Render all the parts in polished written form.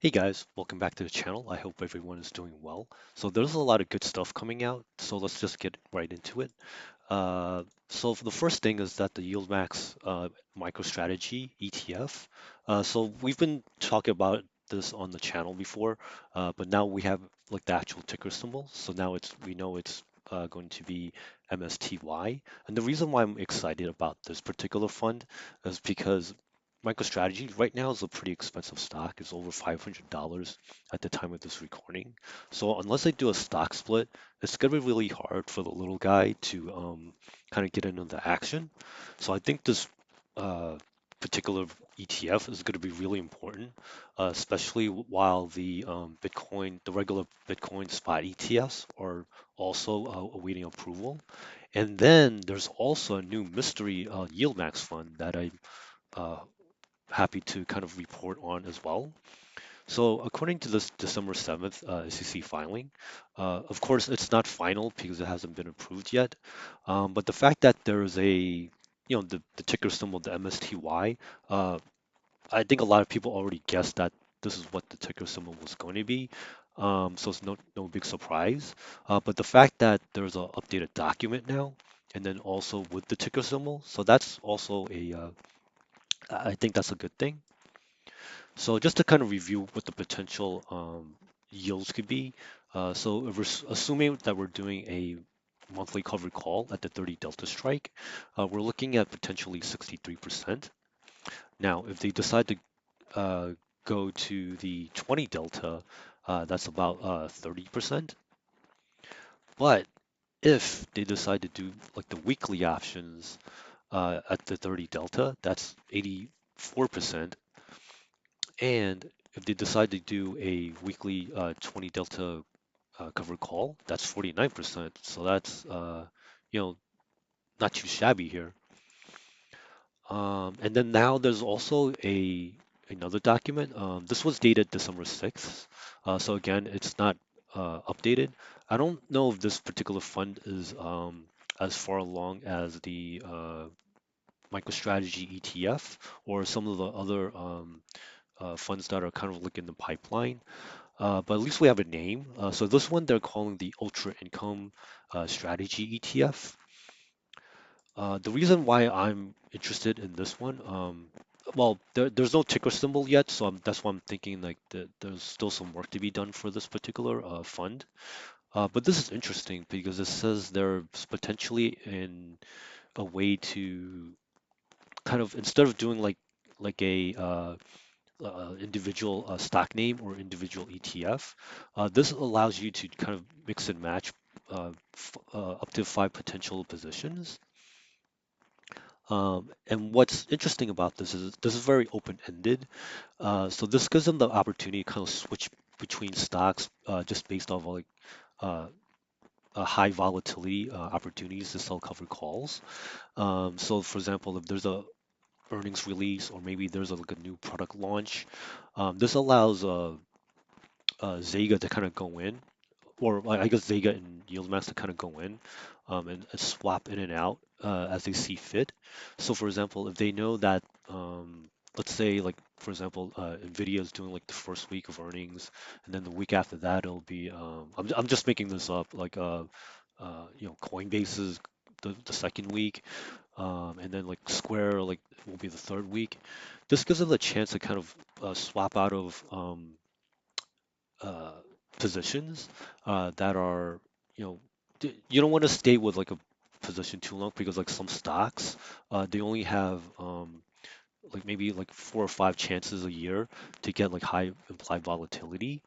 Hey guys, welcome back to the channel. I hope everyone is doing well. So there's a lot of good stuff coming out, so let's just get right into it. So for the first thing is that the YieldMax MicroStrategy ETF. So we've been talking about this on the channel before, but now we have like the actual ticker symbol. So now we know it's going to be MSTY. And the reason why I'm excited about this particular fund is because MicroStrategy right now is a pretty expensive stock. It's over $500 at the time of this recording. So unless they do a stock split, it's gonna be really hard for the little guy to kind of get into the action. So I think this uh, particular ETF is going to be really important, especially while the regular Bitcoin spot ETFs are also awaiting approval. And then there's also a new mystery YieldMax fund that I'm uh, happy to kind of report on as well. So according to this December 7th SEC filing, of course it's not final because it hasn't been approved yet. But the fact that there is the ticker symbol, the MSTY, I think a lot of people already guessed that this is what the ticker symbol was going to be. So it's no big surprise. But the fact that there's an updated document now, and then also with the ticker symbol, so that's also I think that's a good thing. So just to kind of review what the potential yields could be. So if assuming that we're doing a monthly covered call at the 30 delta strike, we're looking at potentially 63%. Now, if they decide to go to the 20 delta, that's about 30%. But if they decide to do like the weekly options at the 30 delta, that's 84%. And if they decide to do a weekly 20 delta covered call, that's 49%. So that's you know not too shabby here. And then now there's also a another document. This was dated December 6th. So again, it's not updated. I don't know if this particular fund is as far along as the MicroStrategy ETF or some of the other funds that are kind of like in the pipeline. But at least we have a name. So this one they're calling the Ultra Income Strategy ETF. The reason why I'm interested in this one, well, there's no ticker symbol yet, so that's why I'm thinking like there's still some work to be done for this particular fund. But this is interesting because it says there's potentially in a way to kind of instead of doing like a individual stock name or individual ETF. This allows you to kind of mix and match up to five potential positions. And what's interesting about this is very open-ended. So this gives them the opportunity to kind of switch between stocks just based off like uh, high volatility opportunities to sell covered calls. So for example, if there's a earnings release or maybe there's like a new product launch, this allows Zega to kind of go in, or I guess Zega and YieldMax to kind of go in and swap in and out as they see fit. So, for example, if they know that, let's say, like for example, Nvidia is doing like the first week of earnings, and then the week after that it'll be, I'm just making this up, like Coinbase is the second week, and then like Square like will be the third week. This gives them the chance to kind of swap out of uh, positions that are, you know, you don't want to stay with like a position too long because like some stocks, they only have like maybe like four or five chances a year to get like high implied volatility.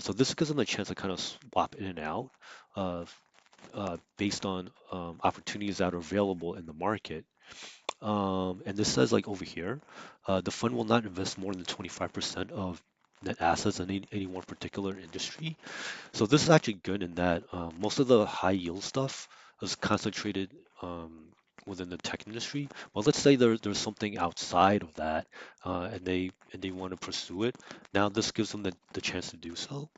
So this gives them a chance to kind of swap in and out uh, based on opportunities that are available in the market. And this says like over here, the fund will not invest more than 25% of net assets in any one particular industry. So this is actually good in that most of the high yield stuff is concentrated within the tech industry. Well, let's say there's something outside of that, and they want to pursue it. Now this gives them the chance to do so.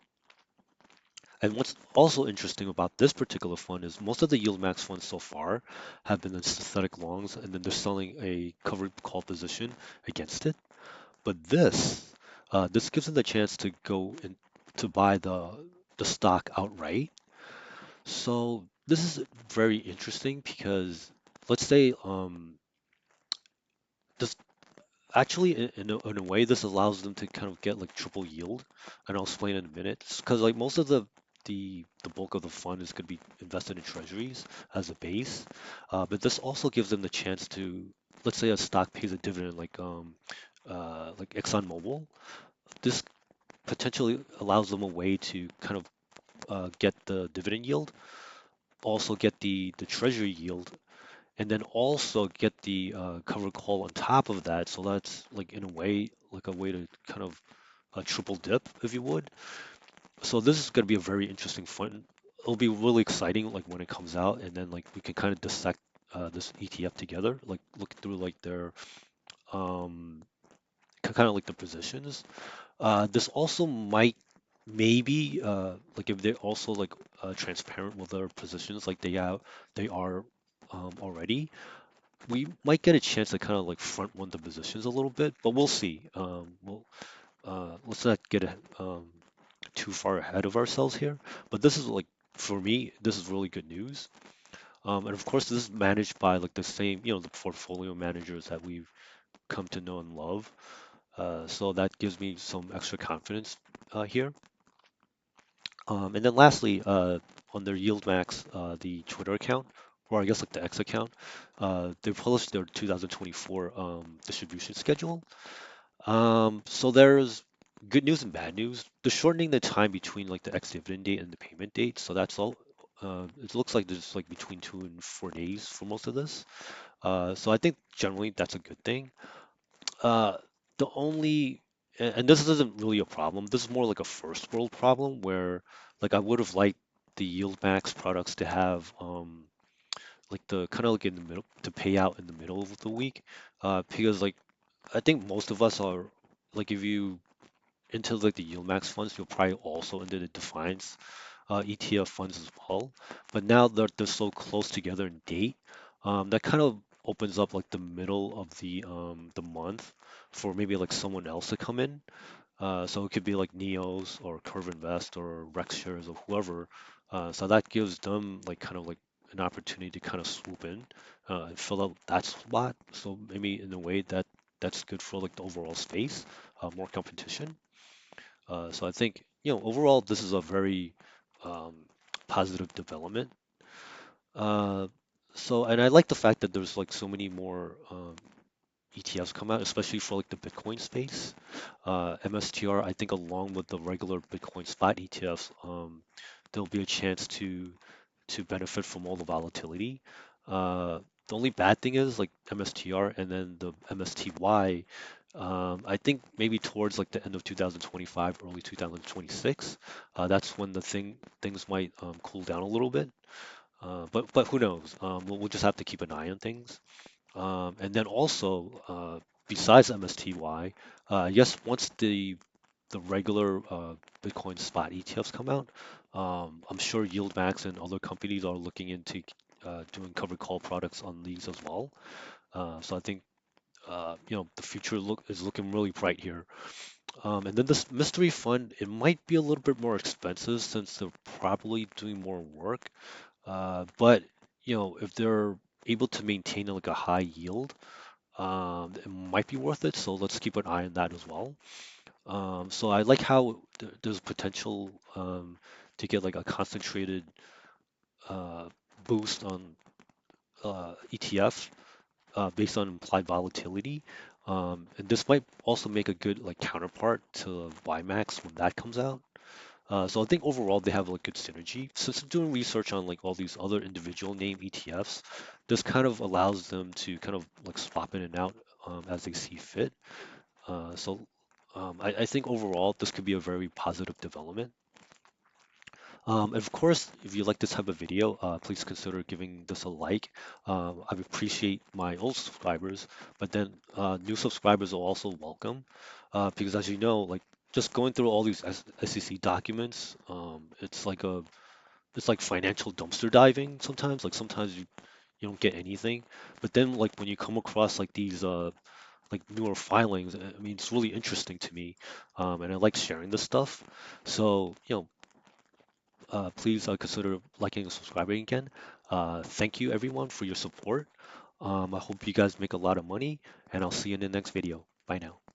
And what's also interesting about this particular fund is most of the YieldMax funds so far have been in synthetic longs, and then they're selling a covered call position against it. But this, This gives them the chance to go and to buy the stock outright. So this is very interesting because let's say this actually in a way this allows them to kind of get like triple yield, and I'll explain in a minute. Because like most of the bulk of the fund is going to be invested in treasuries as a base, but this also gives them the chance to, let's say a stock pays a dividend like ExxonMobil. This potentially allows them a way to kind of get the dividend yield, also get the treasury yield, and then also get the covered call on top of that. So that's like in a way like a way to kind of triple dip, if you would. So this is going to be a very interesting fund. It'll be really exciting like when it comes out, and then like we can kind of dissect this ETF together, like look through like their kind of like the positions. This also might maybe like if they're also like transparent with their positions like they are already, we might get a chance to kind of like front run the positions a little bit, but we'll see. Let's not get too far ahead of ourselves here. But this is like for me, this is really good news. And of course, this is managed by like the same, the portfolio managers that we've come to know and love. So that gives me some extra confidence here. And then lastly, on their YieldMax, the Twitter account, or I guess like the X account, they published their 2024 distribution schedule. So there's good news and bad news. The shortening the time between like the ex-dividend date and the payment date, so that's all. It looks like there's like between 2 and 4 days for most of this. So I think generally that's a good thing. Uh, the only, and this isn't really a problem. This is more like a first world problem where, like, I would have liked the yield max products to have, like the kind of like in the middle to pay out in the middle of the week, because like I think most of us are like if you into like the yield max funds, you'll probably also into the defines ETF funds as well. But now that they're so close together in date, that kind of opens up like the middle of the month for maybe like someone else to come in. So it could be like Neos or Curve Invest or Rex Shares or whoever. So that gives them like kind of like an opportunity to kind of swoop in and fill out that spot. So maybe in a way that's good for like the overall space, more competition. So I think, overall, this is a very um, positive development. Uh, and I like the fact that there's like so many more ETFs come out, especially for like the Bitcoin space. MSTR, I think, along with the regular Bitcoin spot ETFs, there'll be a chance to benefit from all the volatility. Uh, the only bad thing is like MSTR and then the MSTY. I think maybe towards like the end of 2025, early 2026, that's when things might cool down a little bit. But who knows? We'll just have to keep an eye on things. And then also, besides MSTY, yes, once the regular Bitcoin spot ETFs come out, I'm sure YieldMax and other companies are looking into doing covered call products on these as well. So I think the future is looking really bright here. And then this mystery fund, it might be a little bit more expensive since they're probably doing more work. But if they're able to maintain like a high yield, it might be worth it. So let's keep an eye on that as well. So I like how there's potential to get like a concentrated uh, boost on ETF based on implied volatility. And this might also make a good like counterpart to YMAX when that comes out. So I think overall they have like good synergy. Since I'm doing research on like all these other individual name ETFs, this kind of allows them to kind of like swap in and out as they see fit. So I think overall this could be a very positive development. And of course, if you like this type of video, please consider giving this a like. I would appreciate my old subscribers, but then new subscribers are also welcome because as you know, like just going through all these SEC documents, it's like financial dumpster diving sometimes. Like sometimes you don't get anything, but then like when you come across like these like newer filings. I mean, it's really interesting to me, and I like sharing this stuff. So, please consider liking and subscribing again. Thank you everyone for your support. I hope you guys make a lot of money, and I'll see you in the next video. Bye now.